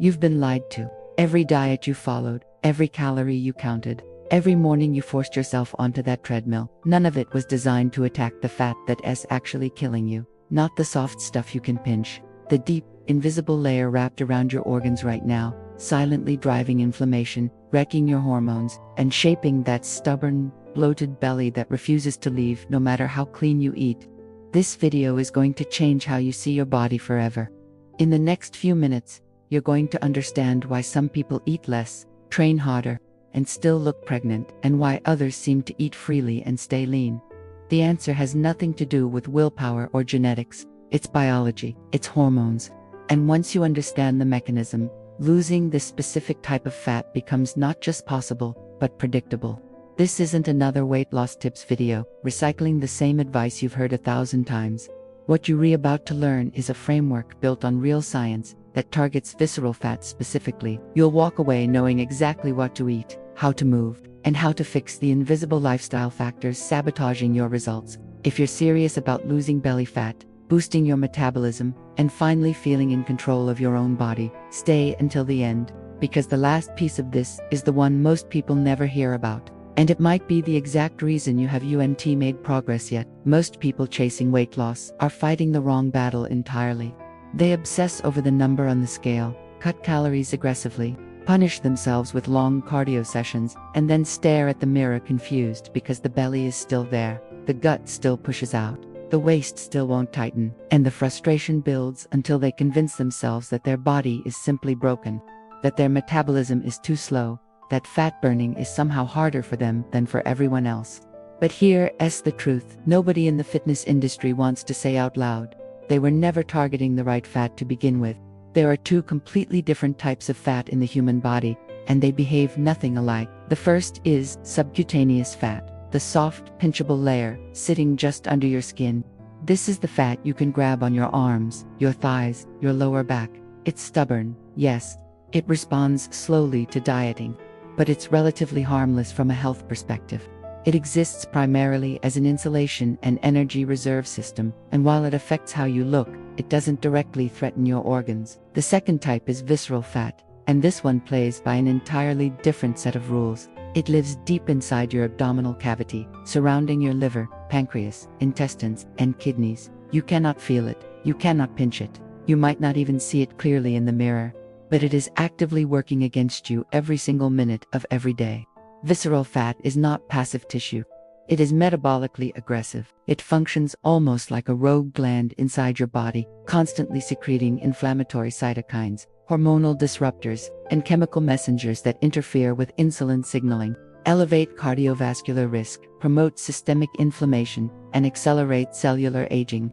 You've been lied to. Every diet you followed, every calorie you counted, every morning you forced yourself onto that treadmill, none of it was designed to attack the fat that's actually killing you. Not the soft stuff you can pinch. The deep, invisible layer wrapped around your organs right now, silently driving inflammation, wrecking your hormones, and shaping that stubborn, bloated belly that refuses to leave no matter how clean you eat. This video is going to change how you see your body forever. In the next few minutes, you're going to understand why some people eat less, train harder, and still look pregnant, and why others seem to eat freely and stay lean. The answer has nothing to do with willpower or genetics. It's biology, it's hormones. And once you understand the mechanism, losing this specific type of fat becomes not just possible, but predictable. This isn't another weight loss tips video, recycling the same advice you've heard 1,000 times. What you're about to learn is a framework built on real science that targets visceral fat specifically. You'll walk away knowing exactly what to eat, how to move, and how to fix the invisible lifestyle factors sabotaging your results. If you're serious about losing belly fat, boosting your metabolism, and finally feeling in control of your own body, stay until the end, because the last piece of this is the one most people never hear about. And it might be the exact reason you haven't made progress yet. Most people chasing weight loss are fighting the wrong battle entirely. They obsess over the number on the scale, cut calories aggressively, punish themselves with long cardio sessions, and then stare at the mirror confused because the belly is still there, the gut still pushes out, the waist still won't tighten, and the frustration builds until they convince themselves that their body is simply broken, that their metabolism is too slow, that fat burning is somehow harder for them than for everyone else. But here's the truth. Nobody in the fitness industry wants to say out loud. They were never targeting the right fat to begin with. There are two completely different types of fat in the human body, and they behave nothing alike. The first is subcutaneous fat, the soft, pinchable layer sitting just under your skin. This is the fat you can grab on your arms, your thighs, your lower back. It's stubborn, yes. It responds slowly to dieting, but it's relatively harmless from a health perspective. It exists primarily as an insulation and energy reserve system, and while it affects how you look, it doesn't directly threaten your organs. The second type is visceral fat, and this one plays by an entirely different set of rules. It lives deep inside your abdominal cavity, surrounding your liver, pancreas, intestines, and kidneys. You cannot feel it, you cannot pinch it, you might not even see it clearly in the mirror, but it is actively working against you every single minute of every day. Visceral fat is not passive tissue. It is metabolically aggressive. It functions almost like a rogue gland inside your body, constantly secreting inflammatory cytokines, hormonal disruptors, and chemical messengers that interfere with insulin signaling, elevate cardiovascular risk, promote systemic inflammation, and accelerate cellular aging.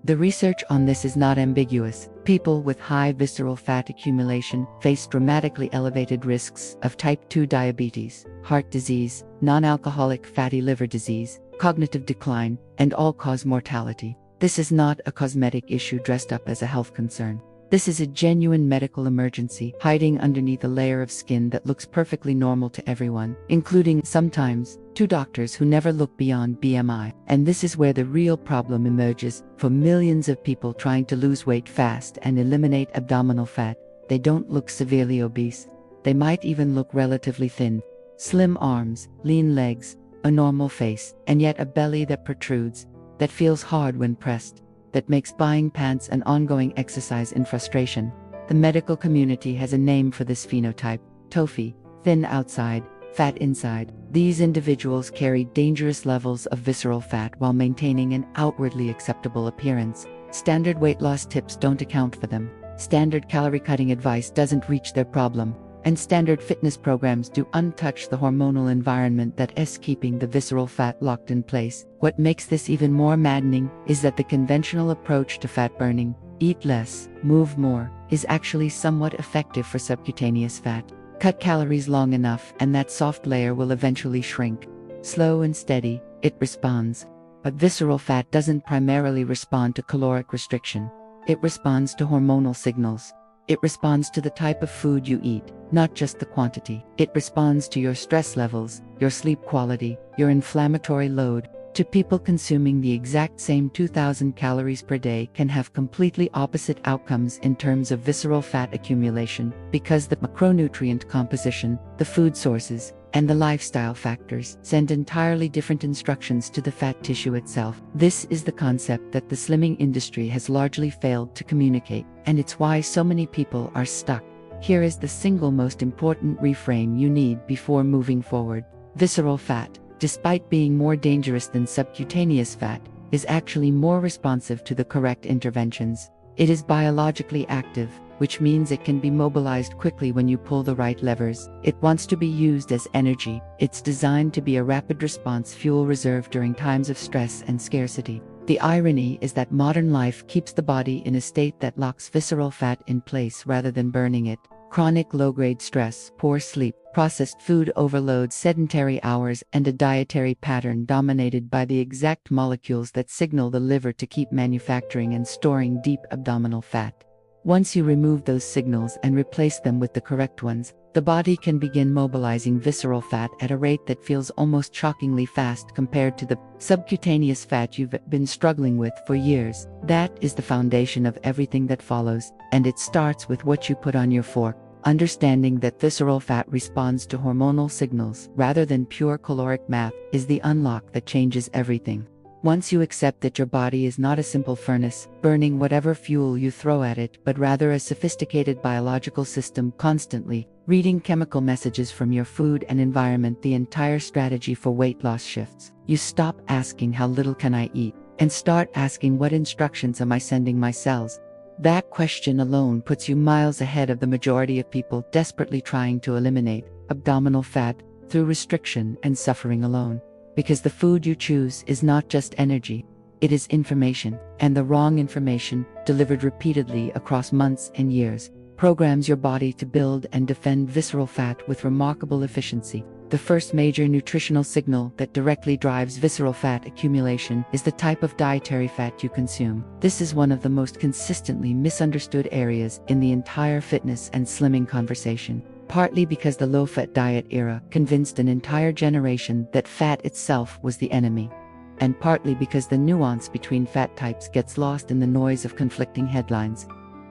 The research on this is not ambiguous. People with high visceral fat accumulation face dramatically elevated risks of type 2 diabetes, heart disease, non-alcoholic fatty liver disease, cognitive decline, and all-cause mortality. This is not a cosmetic issue dressed up as a health concern. This is a genuine medical emergency hiding underneath a layer of skin that looks perfectly normal to everyone, including, sometimes, to doctors who never look beyond BMI. And this is where the real problem emerges. For millions of people trying to lose weight fast and eliminate abdominal fat, they don't look severely obese. They might even look relatively thin. Slim arms, lean legs, a normal face, and yet a belly that protrudes, that feels hard when pressed, that makes buying pants an ongoing exercise in frustration. The medical community has a name for this phenotype: TOFI, thin outside, fat inside. These individuals carry dangerous levels of visceral fat while maintaining an outwardly acceptable appearance. Standard weight loss tips don't account for them. Standard calorie cutting advice doesn't reach their problem. And standard fitness programs do untouch the hormonal environment that is keeping the visceral fat locked in place. What makes this even more maddening is that the conventional approach to fat burning, eat less, move more, is actually somewhat effective for subcutaneous fat. Cut calories long enough and that soft layer will eventually shrink. Slow and steady, it responds. But visceral fat doesn't primarily respond to caloric restriction. It responds to hormonal signals. It responds to the type of food you eat, not just the quantity. It responds to your stress levels, your sleep quality, your inflammatory load, to people consuming the exact same 2,000 calories per day can have completely opposite outcomes in terms of visceral fat accumulation, because the macronutrient composition, the food sources, and the lifestyle factors send entirely different instructions to the fat tissue itself. This is the concept that the slimming industry has largely failed to communicate, and it's why so many people are stuck. Here is the single most important reframe you need before moving forward. Visceral fat, despite being more dangerous than subcutaneous fat, is actually more responsive to the correct interventions. It is biologically active, which means it can be mobilized quickly when you pull the right levers. It wants to be used as energy. It's designed to be a rapid response fuel reserve during times of stress and scarcity. The irony is that modern life keeps the body in a state that locks visceral fat in place rather than burning it. Chronic low-grade stress, poor sleep, processed food overload, sedentary hours, and a dietary pattern dominated by the exact molecules that signal the liver to keep manufacturing and storing deep abdominal fat. Once you remove those signals and replace them with the correct ones, the body can begin mobilizing visceral fat at a rate that feels almost shockingly fast compared to the subcutaneous fat you've been struggling with for years. That is the foundation of everything that follows, and it starts with what you put on your fork. Understanding that visceral fat responds to hormonal signals rather than pure caloric math is the unlock that changes everything. Once you accept that your body is not a simple furnace, burning whatever fuel you throw at it, but rather a sophisticated biological system constantly reading chemical messages from your food and environment, the entire strategy for weight loss shifts. You stop asking how little can I eat, and start asking what instructions am I sending my cells. That question alone puts you miles ahead of the majority of people desperately trying to eliminate abdominal fat through restriction and suffering alone. Because the food you choose is not just energy, it is information, and the wrong information, delivered repeatedly across months and years, programs your body to build and defend visceral fat with remarkable efficiency. The first major nutritional signal that directly drives visceral fat accumulation is the type of dietary fat you consume. This is one of the most consistently misunderstood areas in the entire fitness and slimming conversation. Partly because the low-fat diet era convinced an entire generation that fat itself was the enemy, and partly because the nuance between fat types gets lost in the noise of conflicting headlines.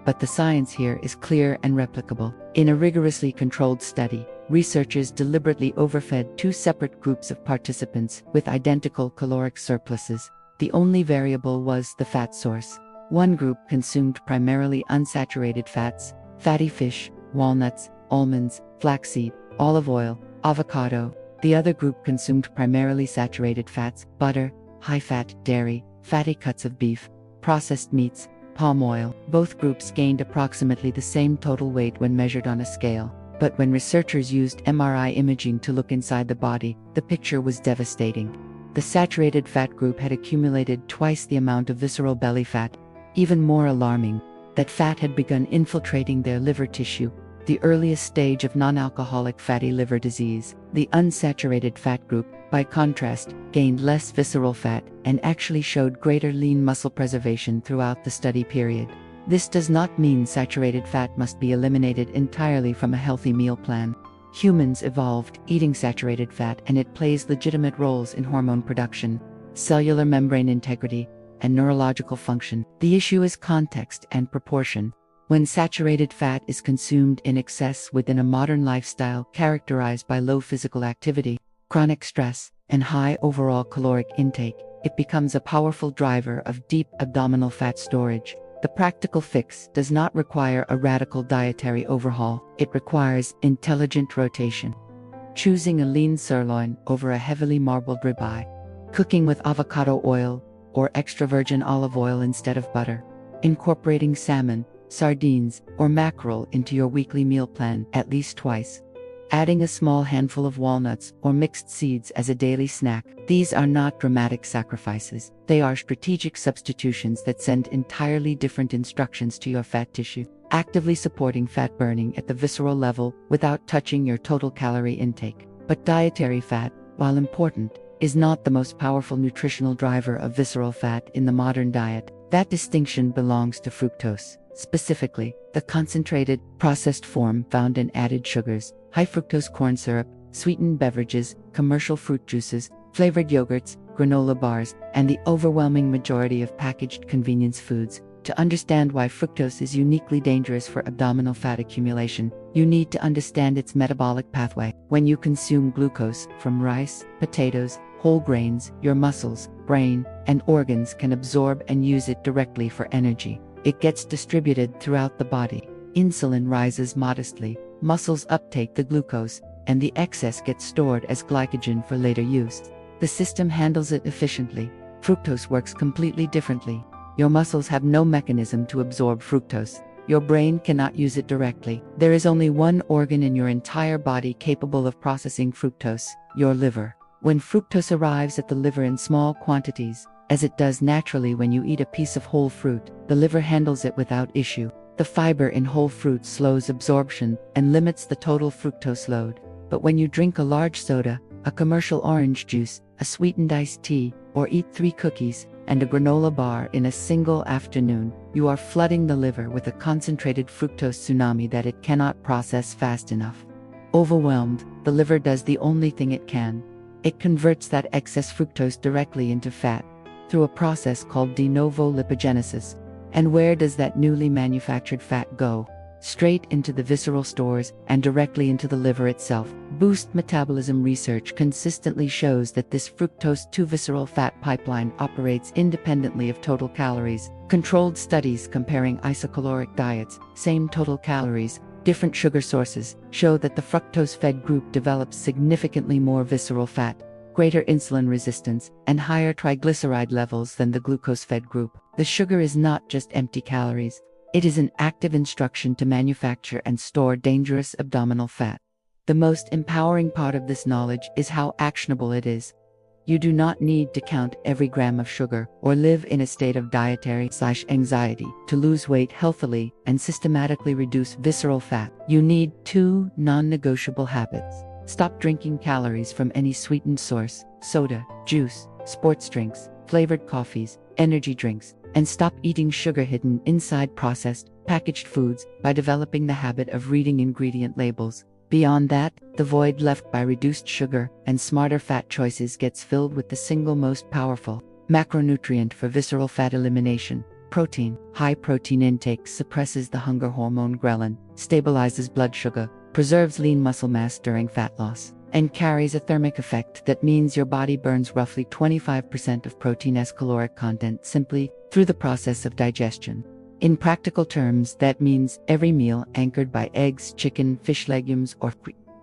But the science here is clear and replicable. In a rigorously controlled study, researchers deliberately overfed two separate groups of participants with identical caloric surpluses. The only variable was the fat source. One group consumed primarily unsaturated fats, fatty fish, walnuts, almonds, flaxseed, olive oil, avocado. The other group consumed primarily saturated fats, butter, high-fat dairy, fatty cuts of beef, processed meats, palm oil. Both groups gained approximately the same total weight when measured on a scale. But when researchers used MRI imaging to look inside the body, the picture was devastating. The saturated fat group had accumulated twice the amount of visceral belly fat. Even more alarming, that fat had begun infiltrating their liver tissue, the earliest stage of non-alcoholic fatty liver disease. The unsaturated fat group, by contrast, gained less visceral fat and actually showed greater lean muscle preservation throughout the study period. This does not mean saturated fat must be eliminated entirely from a healthy meal plan. Humans evolved eating saturated fat, and it plays legitimate roles in hormone production, cellular membrane integrity, and neurological function. The issue is context and proportion. When saturated fat is consumed in excess within a modern lifestyle characterized by low physical activity, chronic stress, and high overall caloric intake, it becomes a powerful driver of deep abdominal fat storage. The practical fix does not require a radical dietary overhaul. It requires intelligent rotation. Choosing a lean sirloin over a heavily marbled ribeye, cooking with avocado oil or extra virgin olive oil instead of butter, incorporating salmon, sardines, or mackerel into your weekly meal plan at least twice, adding a small handful of walnuts or mixed seeds as a daily snack. These are not dramatic sacrifices. They are strategic substitutions that send entirely different instructions to your fat tissue, actively supporting fat burning at the visceral level without touching your total calorie intake. But dietary fat, while important, is not the most powerful nutritional driver of visceral fat in the modern diet. That distinction belongs to fructose. Specifically, the concentrated, processed form found in added sugars, high fructose corn syrup, sweetened beverages, commercial fruit juices, flavored yogurts, granola bars, and the overwhelming majority of packaged convenience foods. To understand why fructose is uniquely dangerous for abdominal fat accumulation, you need to understand its metabolic pathway. When you consume glucose from rice, potatoes, whole grains, your muscles, brain, and organs can absorb and use it directly for energy. It gets distributed throughout the body. Insulin rises modestly, muscles uptake the glucose, and the excess gets stored as glycogen for later use. The system handles it efficiently. Fructose works completely differently. Your muscles have no mechanism to absorb fructose. Your brain cannot use it directly. There is only one organ in your entire body capable of processing fructose: your liver. When fructose arrives at the liver in small quantities, as it does naturally when you eat a piece of whole fruit, the liver handles it without issue. The fiber in whole fruit slows absorption and limits the total fructose load. But when you drink a large soda, a commercial orange juice, a sweetened iced tea, or eat 3 cookies and a granola bar in a single afternoon, you are flooding the liver with a concentrated fructose tsunami that it cannot process fast enough. Overwhelmed, the liver does the only thing it can. It converts that excess fructose directly into fat, through a process called de novo lipogenesis. And where does that newly manufactured fat go? Straight into the visceral stores and directly into the liver itself. Boost metabolism research consistently shows that this fructose to visceral fat pipeline operates independently of total calories. Controlled studies comparing isocaloric diets, same total calories, different sugar sources, show that the fructose-fed group develops significantly more visceral fat, greater insulin resistance, and higher triglyceride levels than the glucose-fed group. The sugar is not just empty calories. It is an active instruction to manufacture and store dangerous abdominal fat. The most empowering part of this knowledge is how actionable it is. You do not need to count every gram of sugar or live in a state of dietary/anxiety to lose weight healthily and systematically reduce visceral fat. You need 2 non-negotiable habits. Stop drinking calories from any sweetened source: soda, juice, sports drinks, flavored coffees, energy drinks, and stop eating sugar hidden inside processed, packaged foods by developing the habit of reading ingredient labels. Beyond that, the void left by reduced sugar and smarter fat choices gets filled with the single most powerful macronutrient for visceral fat elimination: protein. High protein intake suppresses the hunger hormone ghrelin, stabilizes blood sugar, preserves lean muscle mass during fat loss, and carries a thermic effect that means your body burns roughly 25% of protein's caloric content simply through the process of digestion. In practical terms, that means every meal anchored by eggs, chicken, fish, legumes, or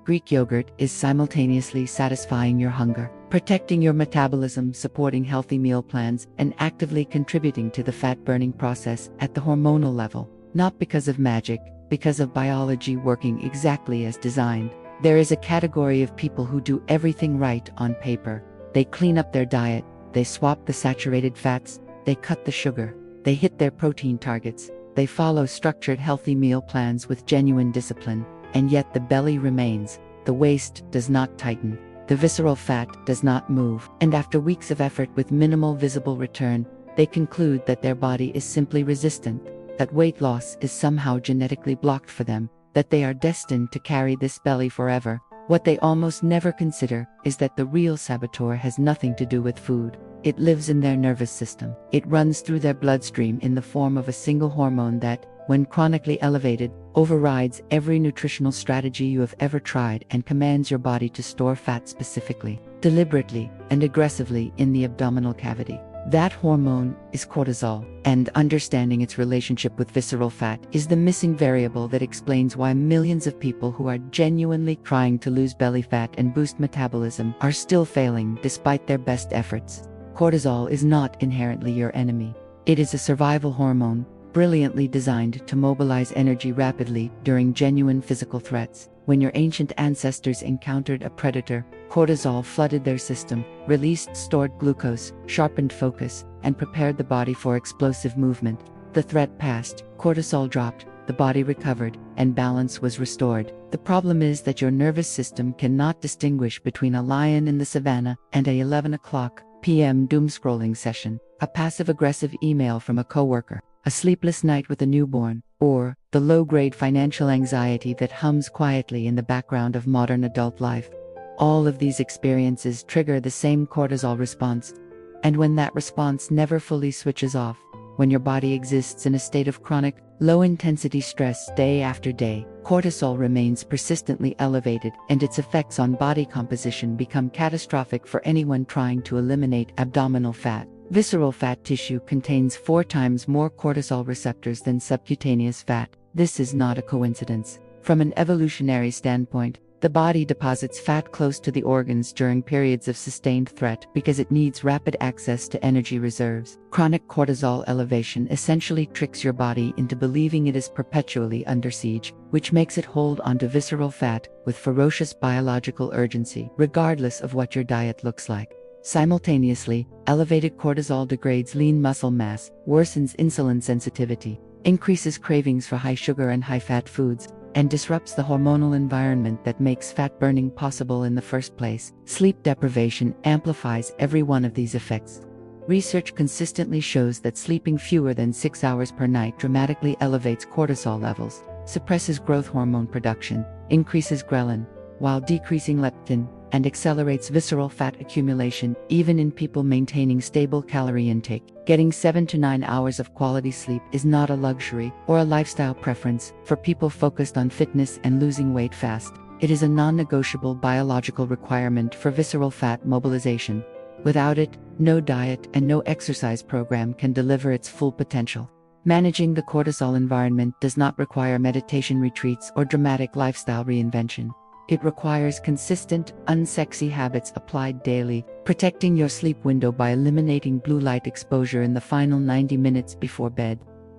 Greek yogurt is simultaneously satisfying your hunger, protecting your metabolism, supporting healthy meal plans, and actively contributing to the fat-burning process at the hormonal level. Not because of magic, because of biology working exactly as designed. There is a category of people who do everything right on paper. They clean up their diet, they swap the saturated fats, they cut the sugar, they hit their protein targets, they follow structured healthy meal plans with genuine discipline, and yet the belly remains, the waist does not tighten, the visceral fat does not move, and after weeks of effort with minimal visible return, they conclude that their body is simply resistant, that weight loss is somehow genetically blocked for them, that they are destined to carry this belly forever. What they almost never consider is that the real saboteur has nothing to do with food. It lives in their nervous system. It runs through their bloodstream in the form of a single hormone that, when chronically elevated, overrides every nutritional strategy you have ever tried and commands your body to store fat specifically, deliberately, and aggressively in the abdominal cavity. That hormone is cortisol, and understanding its relationship with visceral fat is the missing variable that explains why millions of people who are genuinely trying to lose belly fat and boost metabolism are still failing despite their best efforts. Cortisol is not inherently your enemy. It is a survival hormone, brilliantly designed to mobilize energy rapidly during genuine physical threats. When your ancient ancestors encountered a predator, cortisol flooded their system, released stored glucose, sharpened focus, and prepared the body for explosive movement. The threat passed, cortisol dropped, the body recovered, and balance was restored. The problem is that your nervous system cannot distinguish between a lion in the savannah and a 11 o'clock p.m. doom-scrolling session, a passive-aggressive email from a coworker, a sleepless night with a newborn, or the low-grade financial anxiety that hums quietly in the background of modern adult life. All of these experiences trigger the same cortisol response, And when that response never fully switches off, when your body exists in a state of chronic, low-intensity stress day after day, cortisol remains persistently elevated, and its effects on body composition become catastrophic for anyone trying to eliminate abdominal fat. Visceral fat tissue contains 4 times more cortisol receptors than subcutaneous fat. This is not a coincidence. From an evolutionary standpoint, the body deposits fat close to the organs during periods of sustained threat because it needs rapid access to energy reserves. Chronic cortisol elevation essentially tricks your body into believing it is perpetually under siege, which makes it hold onto visceral fat with ferocious biological urgency, regardless of what your diet looks like. Simultaneously, elevated cortisol degrades lean muscle mass, worsens insulin sensitivity, increases cravings for high sugar and high fat foods, and disrupts the hormonal environment that makes fat burning possible in the first place. Sleep deprivation amplifies every one of these effects. Research consistently shows that sleeping fewer than 6 hours per night dramatically elevates cortisol levels, suppresses growth hormone production, increases ghrelin, while decreasing leptin, and accelerates visceral fat accumulation even in people maintaining stable calorie intake. Getting 7 to 9 hours of quality sleep is not a luxury or a lifestyle preference for people focused on fitness and losing weight fast. It is a non-negotiable biological requirement for visceral fat mobilization. Without it, no diet and no exercise program can deliver its full potential. Managing the cortisol environment does not require meditation retreats or dramatic lifestyle reinvention. It requires consistent, unsexy habits applied daily, protecting your sleep window by eliminating blue light exposure in the final 90 minutes before bed,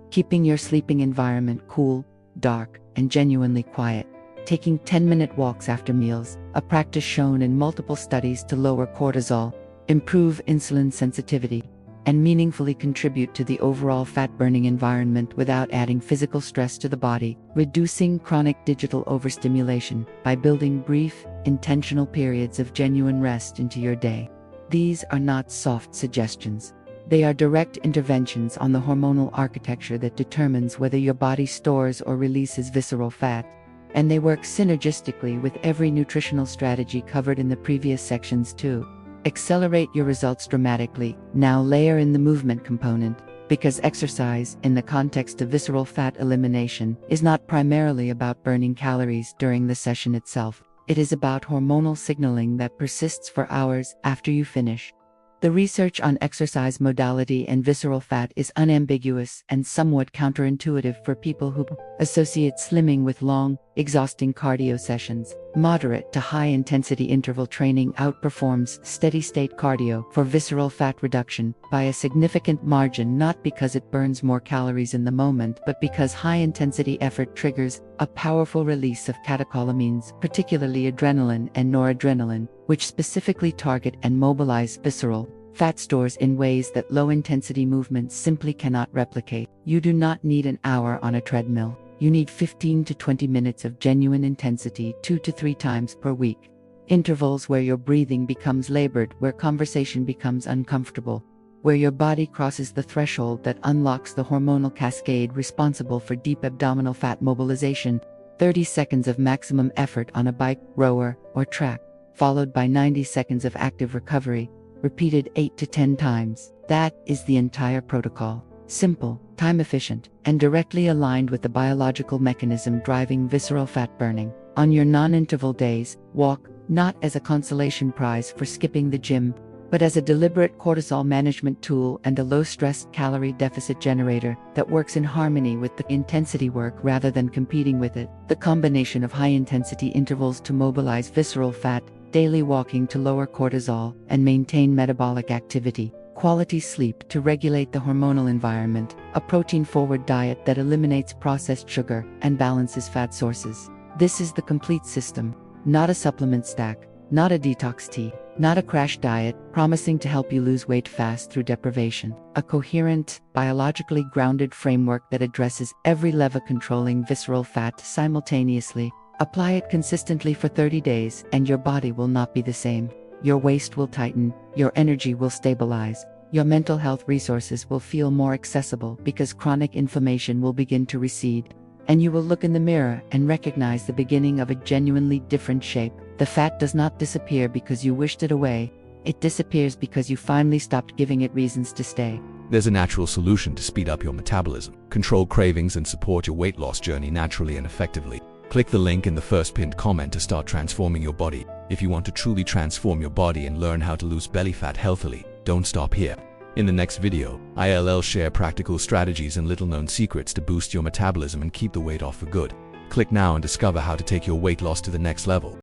keeping your sleeping environment cool, dark, and genuinely quiet, taking 10-minute walks after meals, a practice shown in multiple studies to lower cortisol, improve insulin sensitivity, and meaningfully contribute to the overall fat-burning environment without adding physical stress to the body, reducing chronic digital overstimulation by building brief, intentional periods of genuine rest into your day. These are not soft suggestions. They are direct interventions on the hormonal architecture that determines whether your body stores or releases visceral fat, and they work synergistically with every nutritional strategy covered in the previous sections too. Accelerate your results dramatically. Now layer in the movement component, because exercise, in the context of visceral fat elimination, is not primarily about burning calories during the session itself. It is about hormonal signaling that persists for hours after you finish. The research on exercise modality and visceral fat is unambiguous and somewhat counterintuitive for people who associate slimming with long, exhausting cardio sessions. Moderate to high-intensity interval training outperforms steady-state cardio for visceral fat reduction by a significant margin, not because it burns more calories in the moment, but because high-intensity effort triggers a powerful release of catecholamines, particularly adrenaline and noradrenaline, which specifically target and mobilize visceral fat stores in ways that low-intensity movements simply cannot replicate. You do not need an hour on a treadmill. You need 15 to 20 minutes of genuine intensity 2 to 3 times per week. Intervals where your breathing becomes labored, where conversation becomes uncomfortable, where your body crosses the threshold that unlocks the hormonal cascade responsible for deep abdominal fat mobilization. 30 seconds of maximum effort on a bike, rower, or track, followed by 90 seconds of active recovery, repeated 8 to 10 times. That is the entire protocol. Simple, time-efficient, and directly aligned with the biological mechanism driving visceral fat burning. On your non-interval days, walk, not as a consolation prize for skipping the gym, but as a deliberate cortisol management tool and a low-stress calorie deficit generator that works in harmony with the intensity work rather than competing with it. The combination of high-intensity intervals to mobilize visceral fat, daily walking to lower cortisol and maintain metabolic activity, quality sleep to regulate the hormonal environment, a protein-forward diet that eliminates processed sugar and balances fat sources. This is the complete system, not a supplement stack, not a detox tea, not a crash diet promising to help you lose weight fast through deprivation. A coherent, biologically grounded framework that addresses every lever controlling visceral fat simultaneously. Apply it consistently for 30 days and your body will not be the same. Your waist will tighten, your energy will stabilize, your mental health resources will feel more accessible because chronic inflammation will begin to recede, and you will look in the mirror and recognize the beginning of a genuinely different shape. The fat does not disappear because you wished it away. It disappears because you finally stopped giving it reasons to stay. There's a natural solution to speed up your metabolism, control cravings, and support your weight loss journey naturally and effectively. Click the link in the first pinned comment to start transforming your body. If you want to truly transform your body and learn how to lose belly fat healthily, don't stop here. In the next video, I'll share practical strategies and little-known secrets to boost your metabolism and keep the weight off for good. Click now and discover how to take your weight loss to the next level.